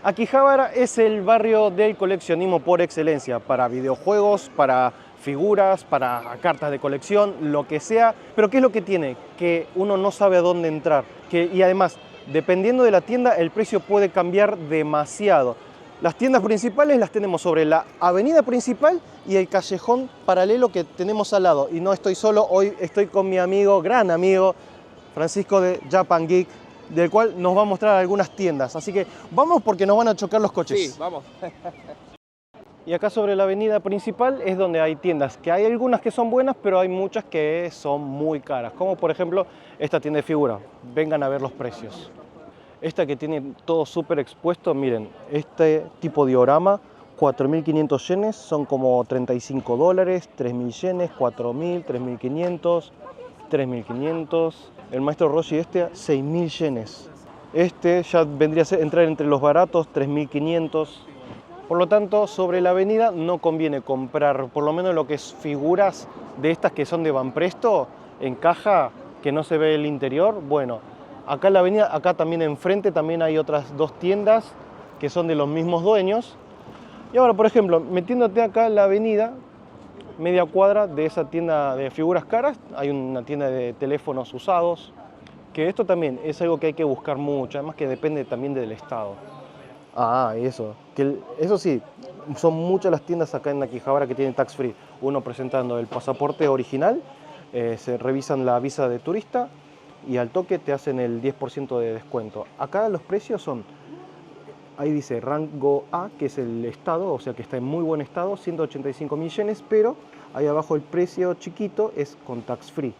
Akihabara es el barrio del coleccionismo por excelencia, para videojuegos, para figuras, para cartas de colección, lo que sea. Pero ¿qué es lo que tiene? Que uno no sabe a dónde entrar. Y además, dependiendo de la tienda, el precio puede cambiar demasiado. Las tiendas principales las tenemos sobre la avenida principal y el callejón paralelo que tenemos al lado. Y no estoy solo, hoy estoy con mi amigo, gran amigo, Francisco de Japan Geek, del cual nos va a mostrar algunas tiendas. Así que vamos porque nos van a chocar los coches. Sí, vamos. Y acá sobre la avenida principal es donde hay tiendas, que hay algunas que son buenas, pero hay muchas que son muy caras. Como por ejemplo esta tienda de figuras. Vengan a ver los precios. Esta que tiene todo súper expuesto, miren, este tipo diorama, 4.500 yenes, son como $35, 3.000 yenes, 4.000, 3.500, 3.500. El maestro Roshi este, 6.000 yenes. Este ya vendría a entrar entre los baratos, 3.500. Por lo tanto, sobre la avenida no conviene comprar, por lo menos lo que es figuras de estas que son de Banpresto, en caja, que no se ve el interior. Bueno, acá en la avenida, acá también enfrente, también hay otras dos tiendas que son de los mismos dueños. Y ahora, por ejemplo, metiéndote acá en la avenida, media cuadra de esa tienda de figuras caras, hay una tienda de teléfonos usados, que esto también es algo que hay que buscar mucho, además que depende también del estado. Eso. Eso sí, son muchas las tiendas acá en Akihabara que tienen tax free. Uno presentando el pasaporte original, se revisan la visa de turista y al toque te hacen el 10% de descuento. Acá los precios son, ahí dice rango A, que es el estado, o sea que está en muy buen estado, 185.000 yenes, pero ahí abajo el precio chiquito es con tax free.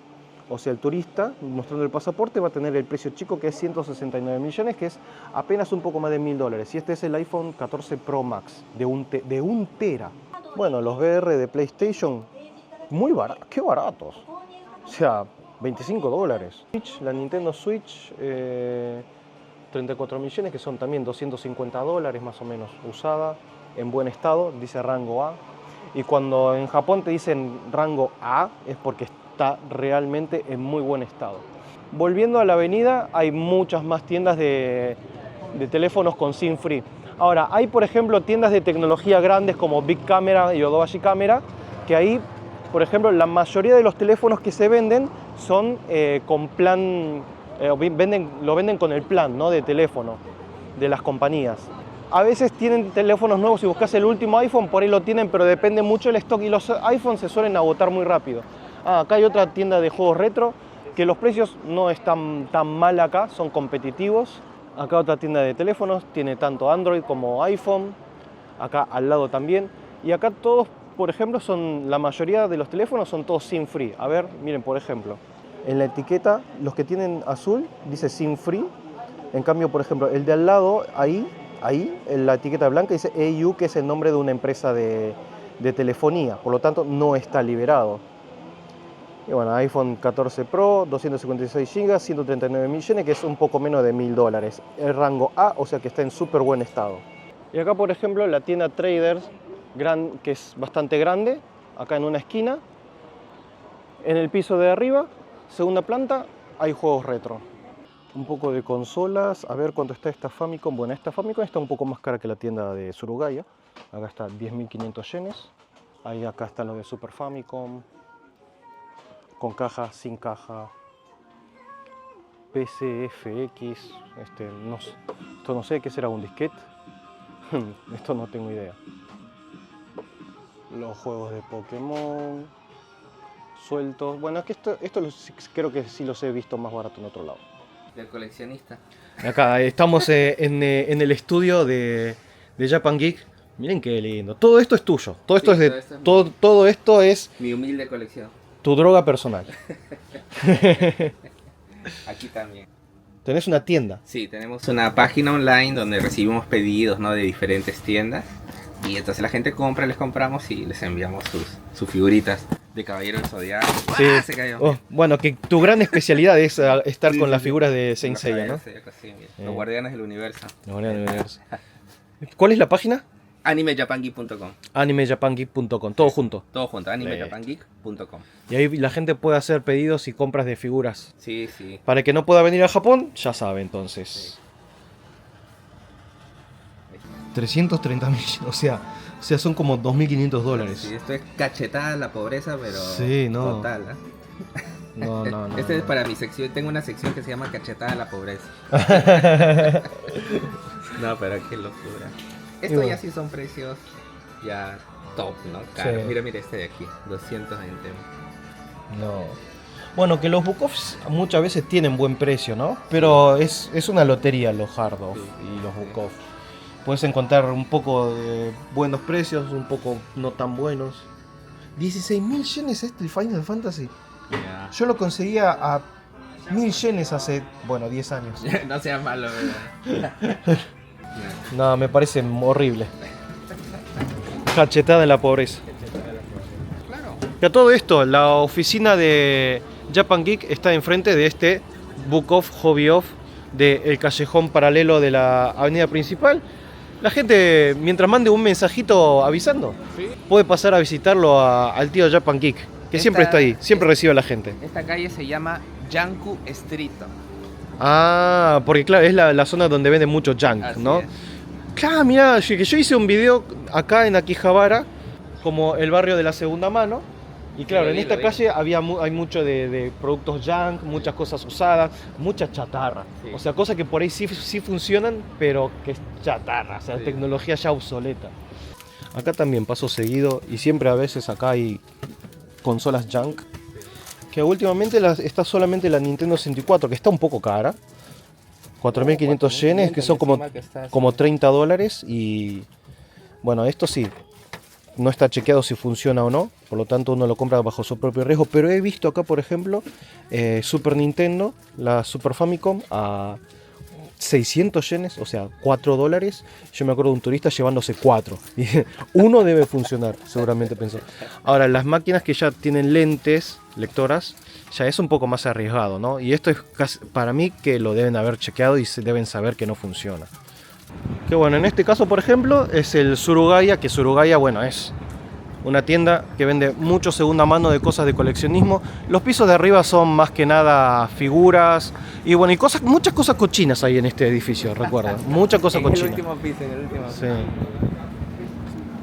O sea, el turista, mostrando el pasaporte, va a tener el precio chico, que es 169.000 yenes, que es apenas un poco más de $1.000. Y este es el iPhone 14 Pro Max, de un tera. Bueno, los VR de PlayStation, muy baratos, qué baratos. O sea, $25. La Nintendo Switch, 34.000 yenes, que son también $250 más o menos, usada, en buen estado, dice rango A. Y cuando en Japón te dicen rango A, es porque está realmente en muy buen estado. Volviendo a la avenida, hay muchas más tiendas de teléfonos con SIM free. Ahora, hay por ejemplo tiendas de tecnología grandes como Big Camera y Yodobashi Camera, que ahí, por ejemplo, la mayoría de los teléfonos que se venden son con plan, lo venden con el plan, ¿no?, de teléfono de las compañías. A veces tienen teléfonos nuevos, si buscas el último iPhone, por ahí lo tienen, pero depende mucho del stock y los iPhones se suelen agotar muy rápido. Acá hay otra tienda de juegos retro, que los precios no están tan mal acá, son competitivos. Acá otra tienda de teléfonos, tiene tanto Android como iPhone, acá al lado también. Y acá todos, por ejemplo, la mayoría de los teléfonos son todos SIM free. A ver, miren, por ejemplo, en la etiqueta, los que tienen azul, dice SIM free. En cambio, por ejemplo, el de al lado, ahí, en la etiqueta blanca dice AU, que es el nombre de una empresa de telefonía. Por lo tanto, no está liberado. Y bueno, iPhone 14 Pro, 256 GB, 139.000 yenes, que es un poco menos de $1.000. El rango A, o sea que está en súper buen estado. Y acá, por ejemplo, la tienda Traders, que es bastante grande, acá en una esquina. En el piso de arriba, segunda planta, hay juegos retro. Un poco de consolas, a ver cuánto está esta Famicom. Bueno, esta Famicom está un poco más cara que la tienda de Surugaya. Acá está 10.500 yenes. Ahí acá están los de Super Famicom. Con caja, sin caja, PCFX, esto no sé qué será, un disquete, esto no tengo idea. Los juegos de Pokémon sueltos, bueno, es que esto creo que sí los he visto más barato en otro lado. Del coleccionista. Acá estamos en el estudio de Japan Geek. Miren qué lindo, todo esto es tuyo, todo esto Sí, es todo esto es mi humilde colección. tu droga personal. Aquí también. Tenés una tienda. Sí, tenemos una página online donde recibimos pedidos, ¿no?, de diferentes tiendas. Y entonces la gente compra, les compramos y les enviamos sus figuritas de Caballero del Zodiaco. Sí. Se cayó. Bueno, que tu gran especialidad es estar con las figuras de Saint Seiya, ¿no? Sí, los guardianes del universo. Los guardianes del universo. ¿Cuál es la página? AnimeJapanGeek.com. AnimeJapanGeek.com, todo junto. Todo junto, AnimeJapanGeek.com. Y ahí la gente puede hacer pedidos y compras de figuras. Sí, sí. Para el que no pueda venir a Japón, ya sabe entonces. Sí. 330.000, o sea, son como 2.500 dólares. Sí, esto es cachetada a la pobreza, pero Sí, no. total, ¿eh? No. Este es para mi sección, tengo una sección que se llama cachetada a la pobreza. No, pero qué locura. Esto bueno. ya sí son precios ya top, ¿no? Claro, Sí. mira este de aquí, 220. No. Bueno, que los book-offs muchas veces tienen buen precio, ¿no? Pero es una lotería los hard off y los book-off. Puedes encontrar un poco de buenos precios, un poco no tan buenos. 16.000 yenes el Final Fantasy. Ya. Yo lo conseguía a 1.000 yenes hace, 10 años. No sea malo, ¿verdad? No, me parece horrible. Cachetada en la pobreza. Claro. Y a todo esto, la oficina de Japan Geek está enfrente de este Book Off, Hobby Off, del callejón paralelo de la avenida principal. La gente, mientras mande un mensajito avisando, puede pasar a visitarlo al tío Japan Geek, que siempre está ahí, siempre recibe a la gente. Esta calle se llama Yanku Street. Ah, porque claro, es la zona donde venden mucho junk, Así ¿no? es. Claro, mirá, que yo hice un video acá en Akihabara, como el barrio de la segunda mano, y claro, Lo en vi, esta lo vi. calle hay mucho de productos junk, muchas cosas usadas, mucha chatarra. Sí. O sea, cosas que por ahí sí funcionan, pero que es chatarra, o sea, Sí. tecnología ya obsoleta. Acá también paso seguido, y siempre a veces acá hay consolas junk, que últimamente está solamente la Nintendo 64, que está un poco cara. 4.500 yenes, que son como 30 dólares. Y bueno, esto sí, no está chequeado si funciona o no, por lo tanto uno lo compra bajo su propio riesgo. Pero he visto acá, por ejemplo, Super Nintendo, la Super Famicom, a 600 yenes, o sea, 4 dólares. Yo me acuerdo de un turista llevándose 4. Y uno debe funcionar, seguramente pensó. Ahora, las máquinas que ya tienen lentes, lectoras, ya es un poco más arriesgado, ¿no? Y esto es para mí que lo deben haber chequeado y se deben saber que no funciona. Que bueno, en este caso, por ejemplo, es el Surugaya, que Surugaya, bueno, es una tienda que vende mucho segunda mano de cosas de coleccionismo. Los pisos de arriba son más que nada figuras y bueno, y muchas cosas cochinas hay en este edificio, recuerda. Muchas cosas En el cochinas. último piso, en el último piso. Sí.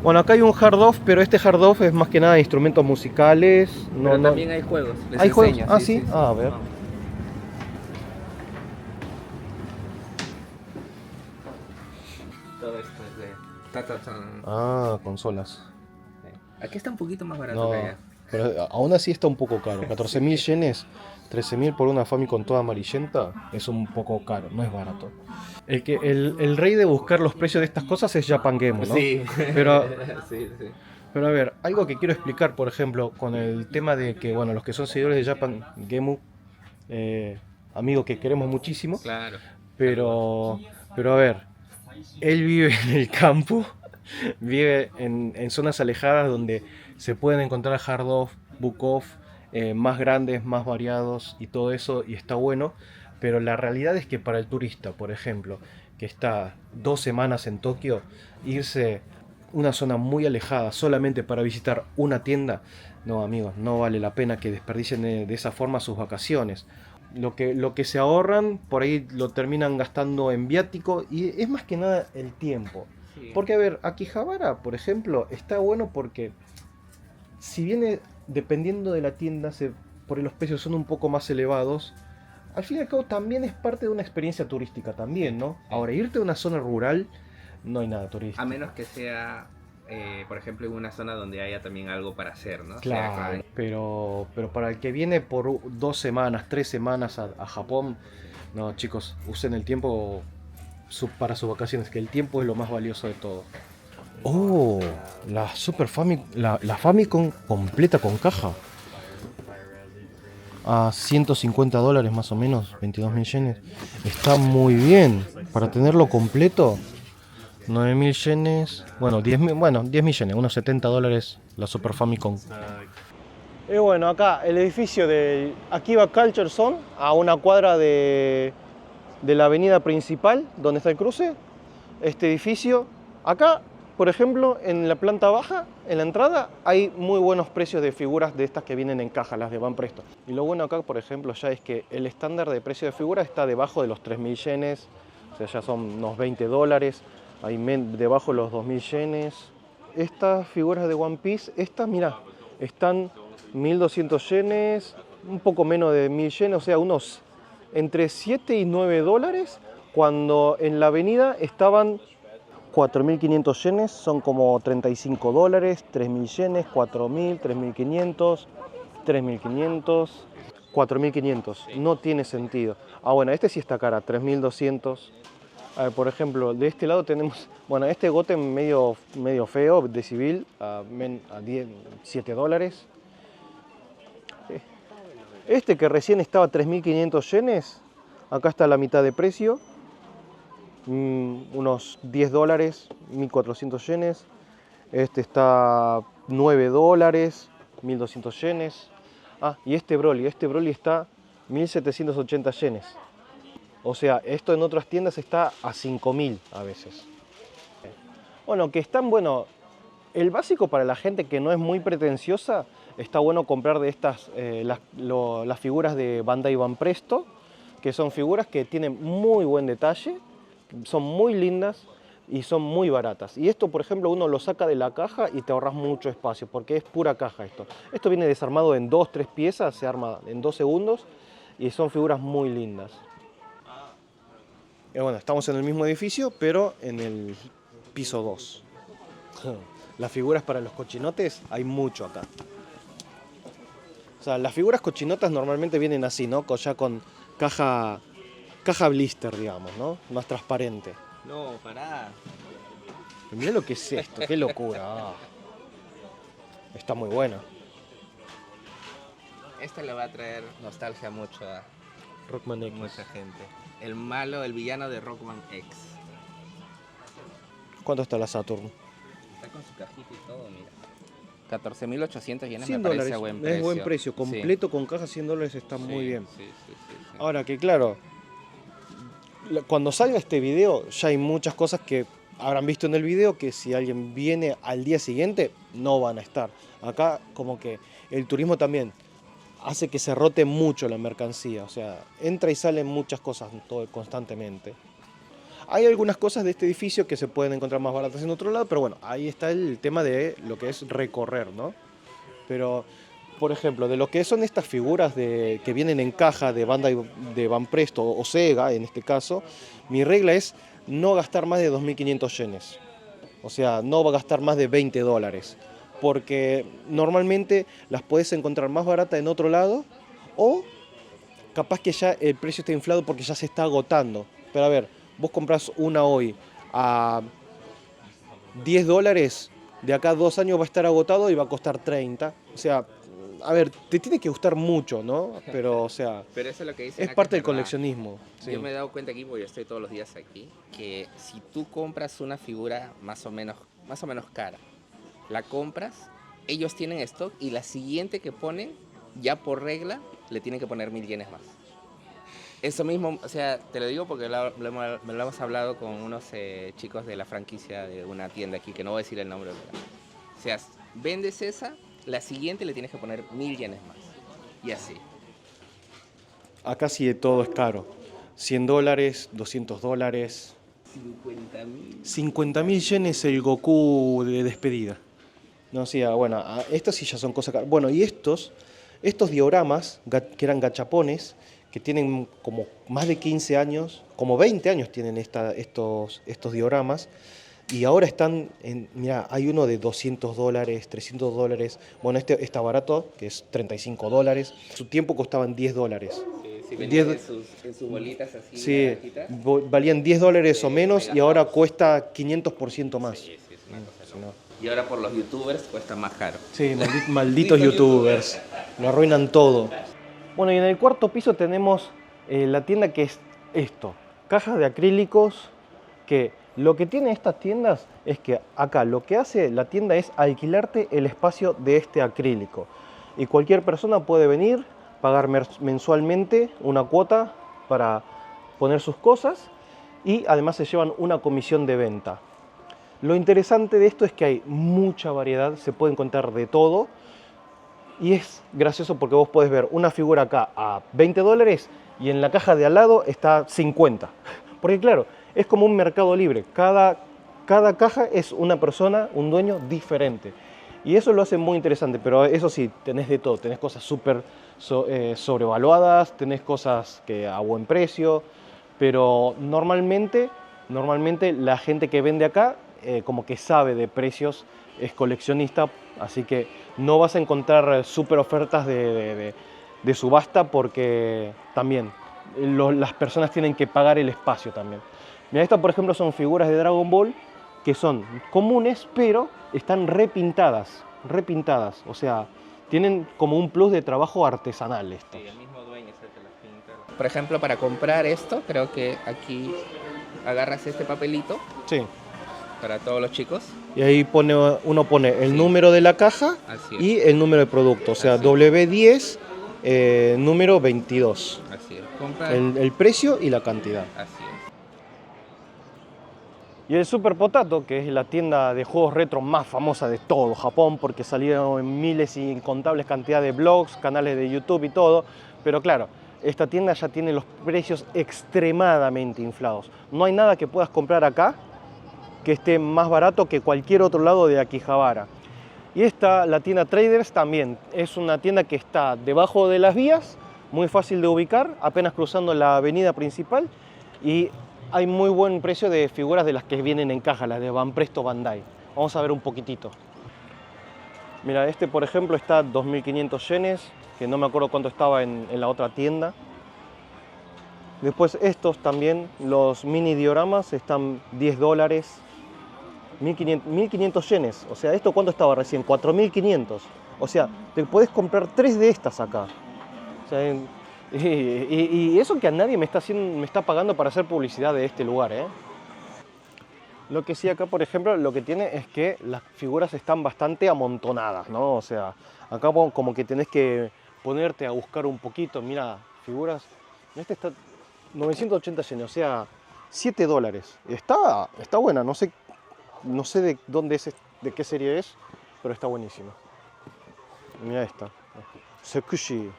Bueno, acá hay un hard off, pero este hard off es más que nada de instrumentos musicales. Pero también hay juegos. Les ¿Hay juegos? enseño, Ah, sí. Ah, a ver. Todo esto es de ta-ta-tan. Ah, consolas. Aquí está un poquito más barato No, que allá. pero aún así está un poco caro. 14.000 yenes, 13.000 por una Famicom toda amarillenta, es un poco caro, no es barato. El rey de buscar los precios de estas cosas es Japan Game, ¿no? Sí. Pero, Sí, sí. pero a ver, algo que quiero explicar, por ejemplo, con el tema de que, bueno, los que son seguidores de Japan Game, amigo que queremos muchísimo, Claro. pero a ver, él vive en el campo, vive en zonas alejadas donde se pueden encontrar hard off, book off, más grandes, más variados y todo eso, y está bueno. Pero la realidad es que para el turista, por ejemplo, que está 2 semanas en Tokio, irse a una zona muy alejada solamente para visitar una tienda, no amigos, no vale la pena que desperdicien de esa forma sus vacaciones. Lo que se ahorran, por ahí lo terminan gastando en viático y es más que nada el tiempo. Sí. Porque a ver, Akihabara, por ejemplo, está bueno porque si viene dependiendo de la tienda, por ahí los precios son un poco más elevados. Al fin y al cabo también es parte de una experiencia turística también, ¿no? Ahora, irte a una zona rural, no hay nada turístico. A menos que sea, por ejemplo, en una zona donde haya también algo para hacer, ¿no? Claro, O sea, pero para el que viene por 2 semanas, 3 semanas a Japón, no, chicos, usen el tiempo para sus vacaciones, que el tiempo es lo más valioso de todo. Oh, la Super Famicom, la Famicom completa con caja. A 150 dólares más o menos, 22.000 yenes. Está muy bien. Para tenerlo completo, 9.000 yenes. Bueno, 10.000 yenes, unos 70 dólares la Super Famicom. Y bueno, acá el edificio de Akiba Culture Zone, a una cuadra de la avenida principal, donde está el cruce. Este edificio, acá, por ejemplo, en la planta baja, en la entrada, hay muy buenos precios de figuras de estas que vienen en caja, las de Van Presto. Y lo bueno acá, por ejemplo, ya es que el estándar de precio de figura está debajo de los 3.000 yenes, o sea, ya son unos 20 dólares. Ahí debajo los 2000 yenes. Estas figuras de One Piece, estas, mira, están 1200 yenes, un poco menos de 1000 yenes, o sea, unos entre 7 y 9 dólares, cuando en la avenida estaban 4500 yenes, son como 35 dólares, 3000 yenes, 4000, 3500, 3500, 4500. No tiene sentido. Ah, bueno, este sí está cara, 3200. A ver, por ejemplo, de este lado tenemos, bueno, este Goten medio feo, de civil, a 7 dólares. Este que recién estaba a 3500 yenes, acá está a la mitad de precio. Unos 10 dólares, 1400 yenes. Este está 9 dólares, 1200 yenes. Ah, y este Broly está 1780 yenes. O sea, esto en otras tiendas está a 5000 a veces. Bueno, que están, bueno, el básico para la gente que no es muy pretenciosa, está bueno comprar de estas, las figuras de Bandai Van Presto, que son figuras que tienen muy buen detalle, son muy lindas y son muy baratas. Y esto, por ejemplo, uno lo saca de la caja y te ahorras mucho espacio, porque es pura caja esto. Esto viene desarmado en 2-3 piezas, se arma en 2 segundos y son figuras muy lindas. Y bueno, estamos en el mismo edificio, pero en el piso 2. Las figuras para los cochinotes hay mucho acá. O sea, las figuras cochinotas normalmente vienen así, ¿no? Ya con caja blister, digamos, ¿no? Más transparente. No, pará. Mirá lo que es esto, qué locura. Ah. Está muy bueno. Esta le va a traer nostalgia mucho a Rockman X. mucha gente. El malo, el villano de Rockman X. ¿Cuánto está la Saturn? Está con su cajita y todo, mira. 14.800 yenes 100 me parece dólares, a buen precio. es buen precio. Completo Sí. con caja 100 dólares está Sí, muy bien. Sí. Ahora que claro, cuando salga este video ya hay muchas cosas que habrán visto en el video que si alguien viene al día siguiente no van a estar. Acá como que el turismo también hace que se rote mucho la mercancía, o sea, entra y salen muchas cosas constantemente. Hay algunas cosas de este edificio que se pueden encontrar más baratas en otro lado, pero bueno, ahí está el tema de lo que es recorrer, ¿no? Pero, por ejemplo, de lo que son estas figuras que vienen en caja de Bandai, de Van Presto o Sega, en este caso, mi regla es no gastar más de 2500 yenes. O sea, no va a gastar más de 20 dólares. Porque normalmente las puedes encontrar más baratas en otro lado o capaz que ya el precio está inflado porque ya se está agotando. Pero a ver, vos compras una hoy a 10 dólares, de acá a 2 años va a estar agotado y va a costar 30. O sea, a ver, te tiene que gustar mucho, ¿no? Pero, o sea, Pero eso es lo que dicen es acá, parte del verdad. coleccionismo. Sí. Yo me he dado cuenta aquí, porque yo estoy todos los días aquí, que si tú compras una figura más o menos cara, la compras, ellos tienen stock y la siguiente que ponen, ya por regla, le tienen que poner 1000 yenes más. Eso mismo, o sea, te lo digo porque lo hemos hablado con unos chicos de la franquicia de una tienda aquí, que no voy a decir el nombre. ¿Verdad? O sea, vendes esa, la siguiente le tienes que poner 1000 yenes más. Y así. Acá sí todo es caro. 100 dólares, 200 dólares. 50.000 yenes el Goku de despedida. No, sí, bueno, estos sí ya son cosas caras. Bueno, y estos dioramas, que eran gachapones, que tienen como más de 15 años, como 20 años tienen estos dioramas, y ahora están, mira, hay uno de 200 dólares, 300 dólares, bueno, este está barato, que es 35 dólares, su tiempo costaban 10 dólares. Sí, venían en sus bolitas así. Sí, valían 10 dólares o menos y ahora cuesta 500% más. Sí, es una cosa loca. Y ahora por los youtubers cuesta más caro. Sí, malditos youtubers, lo arruinan todo. Bueno, y en el cuarto piso tenemos la tienda que es esto, cajas de acrílicos, que lo que tiene estas tiendas es que acá lo que hace la tienda es alquilarte el espacio de este acrílico. Y cualquier persona puede venir, pagar mensualmente una cuota para poner sus cosas y además se llevan una comisión de venta. Lo interesante de esto es que hay mucha variedad, se puede encontrar de todo y es gracioso porque vos podés ver una figura acá a 20 dólares y en la caja de al lado está 50. Porque claro, es como un mercado libre, cada cada caja es una persona, un dueño diferente. Y eso lo hace muy interesante, pero eso sí, tenés de todo. Tenés cosas súper sobrevaluadas, tenés cosas que a buen precio, pero normalmente la gente que vende acá como que sabe de precios, es coleccionista, así que no vas a encontrar súper ofertas de subasta porque también las personas tienen que pagar el espacio también. Mira, estas por ejemplo son figuras de Dragon Ball que son comunes, pero están repintadas, o sea, tienen como un plus de trabajo artesanal estos. Sí, el mismo dueño es el que las pinta. Por ejemplo, para comprar esto, creo que aquí agarras este papelito Sí. para todos los chicos. Y ahí uno pone el Sí. número de la caja Así es. y el número de producto, o sea, Así es. W10, número 22. Así es. Compra. El precio y la cantidad. Así es. Y el Super Potato, que es la tienda de juegos retro más famosa de todo Japón, porque salieron en miles y incontables cantidades de blogs, canales de YouTube y todo. Pero claro, esta tienda ya tiene los precios extremadamente inflados. No hay nada que puedas comprar acá que esté más barato que cualquier otro lado de Akihabara. Y esta, la tienda Traders, también es una tienda que está debajo de las vías, muy fácil de ubicar, apenas cruzando la avenida principal, y hay muy buen precio de figuras de las que vienen en caja, las de Banpresto Bandai. Vamos a ver un poquitito. Mira, este por ejemplo está 2.500 yenes, que no me acuerdo cuánto estaba en la otra tienda. Después estos también, los mini dioramas, están $10. 1.500 yenes. O sea, ¿esto cuánto estaba recién? 4.500. O sea, te puedes comprar 3 de estas acá. O sea, y eso que a nadie me está pagando para hacer publicidad de este lugar, ¿eh? Lo que sí acá, por ejemplo, lo que tiene es que las figuras están bastante amontonadas, ¿no? O sea, acá como que tenés que ponerte a buscar un poquito. Mira, figuras... Este está 980 yenes, o sea, $7. Está buena, no sé de dónde es, de qué serie es, pero está buenísima. Mira esta. Sekushi.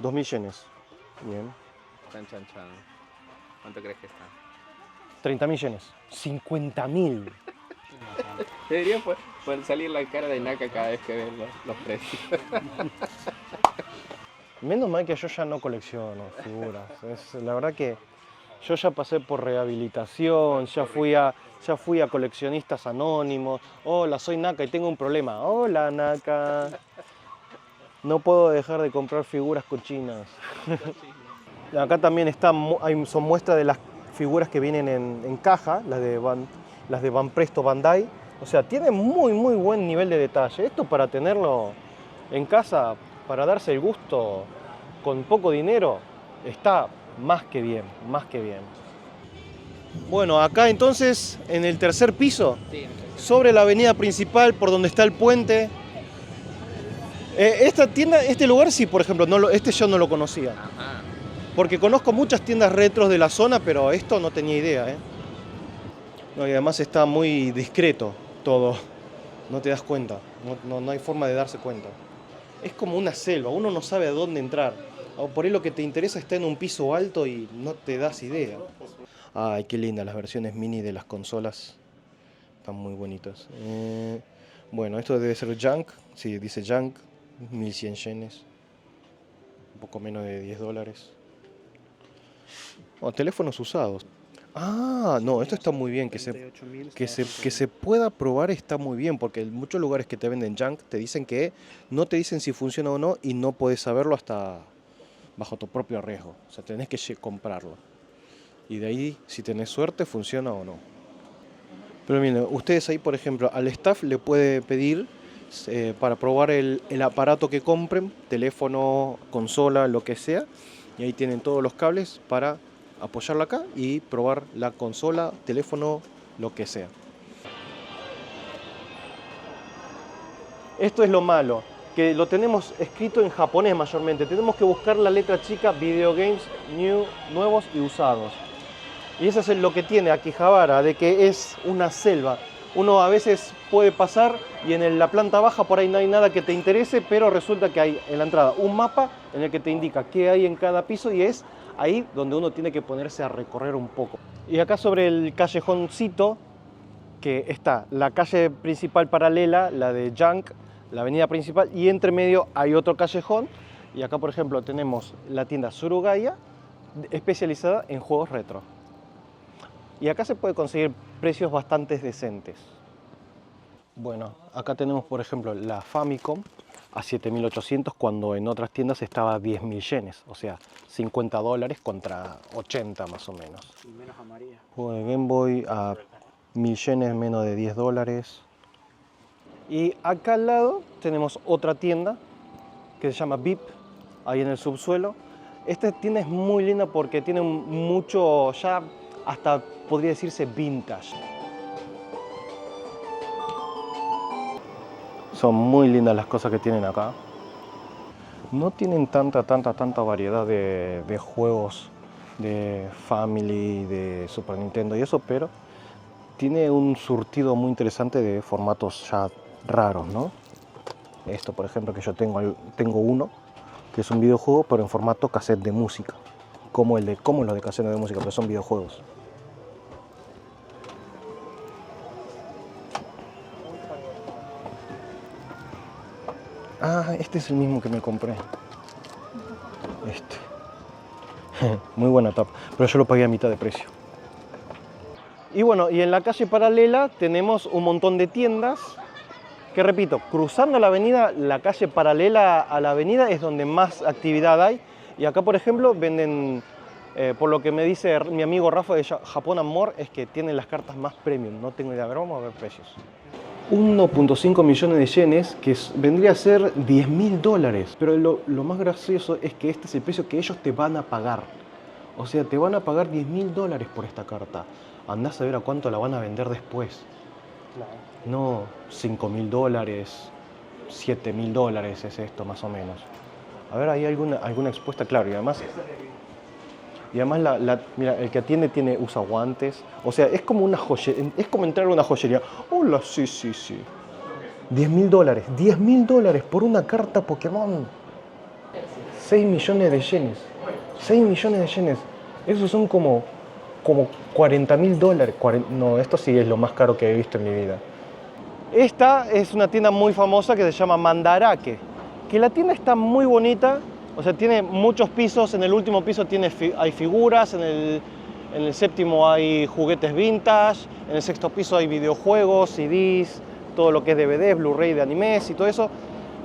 2.000 yenes. Bien. Chan, chan, chan. ¿Cuánto crees que está? 30.000 yenes. 50.000. Debería poder salir la cara de Naka cada vez que ven los precios. Menos mal que yo ya no colecciono figuras. La verdad que yo ya pasé por rehabilitación, ya fui a coleccionistas anónimos. Hola, soy Naka y tengo un problema. Hola, Naka. No puedo dejar de comprar figuras cochinas. Acá también son muestras de las figuras que vienen en caja, las de Banpresto Bandai. O sea, tiene muy buen nivel de detalle. Esto para tenerlo en casa, para darse el gusto con poco dinero, está más que bien, más que bien. Bueno, acá entonces, en el tercer piso, Sí. sobre la avenida principal, por donde está el puente. Esta tienda, este lugar sí, por ejemplo, este yo no lo conocía. Ajá. Porque conozco muchas tiendas retros de la zona, pero esto no tenía idea, ¿eh? No, y además está muy discreto todo. No te das cuenta, no hay forma de darse cuenta. Es como una selva, uno no sabe a dónde entrar. O por ahí lo que te interesa está en un piso alto y no te das idea. Ay, qué lindas las versiones mini de las consolas. Están muy bonitas. Bueno, esto debe ser Junk. Sí, dice Junk. 1.100 yenes. Un poco menos de $10. Oh, teléfonos usados. Ah, no, esto está muy bien. Que se pueda probar está muy bien. Porque en muchos lugares que te venden Junk te dicen que no te dicen si funciona o no y no puedes saberlo hasta bajo tu propio riesgo. O sea, tenés que comprarlo. Y de ahí, si tenés suerte, funciona o no. Pero miren, ustedes ahí, por ejemplo, al staff le puede pedir para probar el aparato que compren, teléfono, consola, lo que sea. Y ahí tienen todos los cables para apoyarla acá y probar la consola, teléfono, lo que sea. Esto es lo malo, que lo tenemos escrito en japonés mayormente. Tenemos que buscar la letra chica, Video Games, nuevos y usados. Y eso es lo que tiene Akihabara, de que es una selva. Uno a veces puede pasar y en la planta baja por ahí no hay nada que te interese, pero resulta que hay en la entrada un mapa en el que te indica qué hay en cada piso y es ahí donde uno tiene que ponerse a recorrer un poco. Y acá sobre el callejoncito que está la calle principal paralela, la de Junk, la avenida principal, y entre medio hay otro callejón. Y acá, por ejemplo, tenemos la tienda Surugaya, especializada en juegos retro. Y acá se puede conseguir precios bastante decentes. Bueno, acá tenemos, por ejemplo, la Famicom a 7.800 cuando en otras tiendas estaba a 10.000 yenes, o sea, $50 contra 80 más o menos. Y menos amarilla. Juego de Game Boy a 1.000 yenes, menos de $10. Y acá al lado tenemos otra tienda que se llama VIP, ahí en el subsuelo. Esta tienda es muy linda porque tiene mucho, ya hasta podría decirse vintage. Son muy lindas las cosas que tienen acá. No tienen tanta variedad de juegos de Family, de Super Nintendo y eso, pero tiene un surtido muy interesante de formatos ya raros, ¿no? Esto, por ejemplo, que yo tengo uno, que es un videojuego, pero en formato cassette de música, como los de cassette de música, pero son videojuegos. Ah, este es el mismo que me compré. Este. Muy buena tapa, pero yo lo pagué a mitad de precio. Y bueno, y en la calle paralela tenemos un montón de tiendas que, repito, cruzando la avenida, la calle paralela a la avenida es donde más actividad hay. Y acá, por ejemplo, venden, por lo que me dice mi amigo Rafa de Japón Amor, es que tienen las cartas más premium. No tengo idea, a ver, vamos a ver precios. 1.5 millones de yenes, que vendría a ser $10.000. Pero lo más gracioso es que este es el precio que ellos te van a pagar. O sea, te van a pagar $10.000 por esta carta. Andás a ver a cuánto la van a vender después. Claro. No, $5.000, $7.000 es esto más o menos. A ver, ¿hay alguna expuesta? Claro, y además mira, el que atiende usa guantes. O sea, es como una joyería, es como entrar a una joyería. Hola, sí. $10.000, $10.000 por una carta Pokémon. 6 millones de yenes. 6 millones de yenes. Esos son como $40.000. No, esto sí es lo más caro que he visto en mi vida. Esta es una tienda muy famosa que se llama Mandarake, que la tienda está muy bonita, o sea, tiene muchos pisos. En el último piso hay figuras, en el séptimo hay juguetes vintage, en el sexto piso hay videojuegos, CDs, todo lo que es DVD, Blu-ray de animes y todo eso,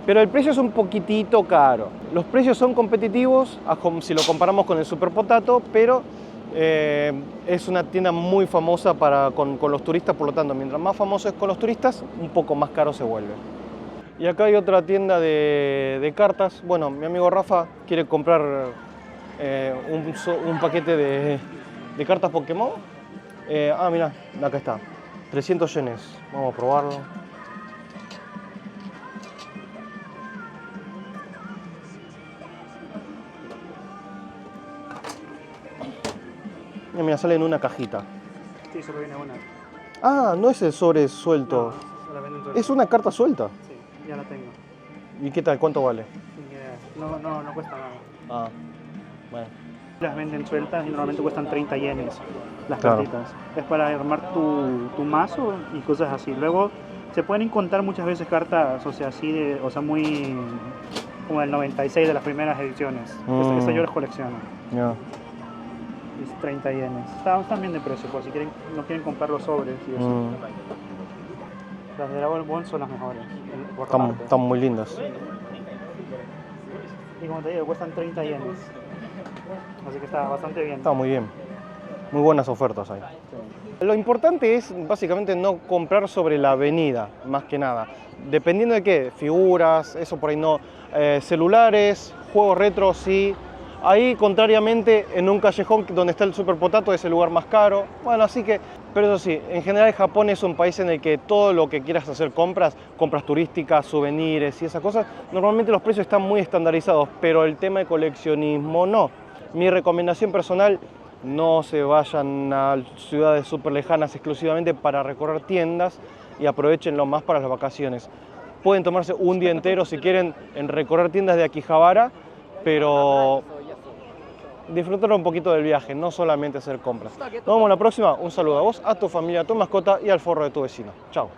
pero el precio es un poquitito caro. Los precios son competitivos si lo comparamos con el Super Potato, pero es una tienda muy famosa con los turistas, por lo tanto, mientras más famoso es con los turistas, un poco más caro se vuelve. Y acá hay otra tienda de cartas. Bueno, mi amigo Rafa quiere comprar un paquete de cartas Pokémon. Mirá, acá está, 300 yenes. Vamos a probarlo. Mira, sale en una cajita. Sí, solo viene una. Ah, no es el sobre suelto. No, la venden todo. Es una carta suelta. Sí, ya la tengo. ¿Y qué tal? ¿Cuánto vale? No cuesta nada. Ah, bueno. Las venden sueltas y normalmente cuestan 30 yenes las Claro. cartitas. Es para armar tu mazo y cosas así. Luego se pueden encontrar muchas veces cartas, o sea, así muy como del 96 de las primeras ediciones. Esa yo las colecciono. Ya. Es 30 yenes. Están bien de precio, por si no quieren comprar los sobres y eso. Las de Dragon Ball son las mejores. por parte. Están muy lindas. Y como te digo, cuestan 30 yenes. Así que está bastante bien. Está muy bien. Muy buenas ofertas hay. Sí. Lo importante es básicamente no comprar sobre la avenida, más que nada. Dependiendo de qué, figuras, eso por ahí no. Celulares, juegos retro, sí. Ahí, contrariamente, en un callejón donde está el Super Potato es el lugar más caro. Bueno, así que, pero eso sí, en general Japón es un país en el que todo lo que quieras hacer compras turísticas, souvenirs y esas cosas, normalmente los precios están muy estandarizados, pero el tema de coleccionismo no. Mi recomendación personal, no se vayan a ciudades súper lejanas exclusivamente para recorrer tiendas y aprovechenlo más para las vacaciones. Pueden tomarse un día entero si quieren en recorrer tiendas de Akihabara, pero disfrutar un poquito del viaje, no solamente hacer compras. Nos vemos la próxima. Un saludo a vos, a tu familia, a tu mascota y al forro de tu vecino. Chao.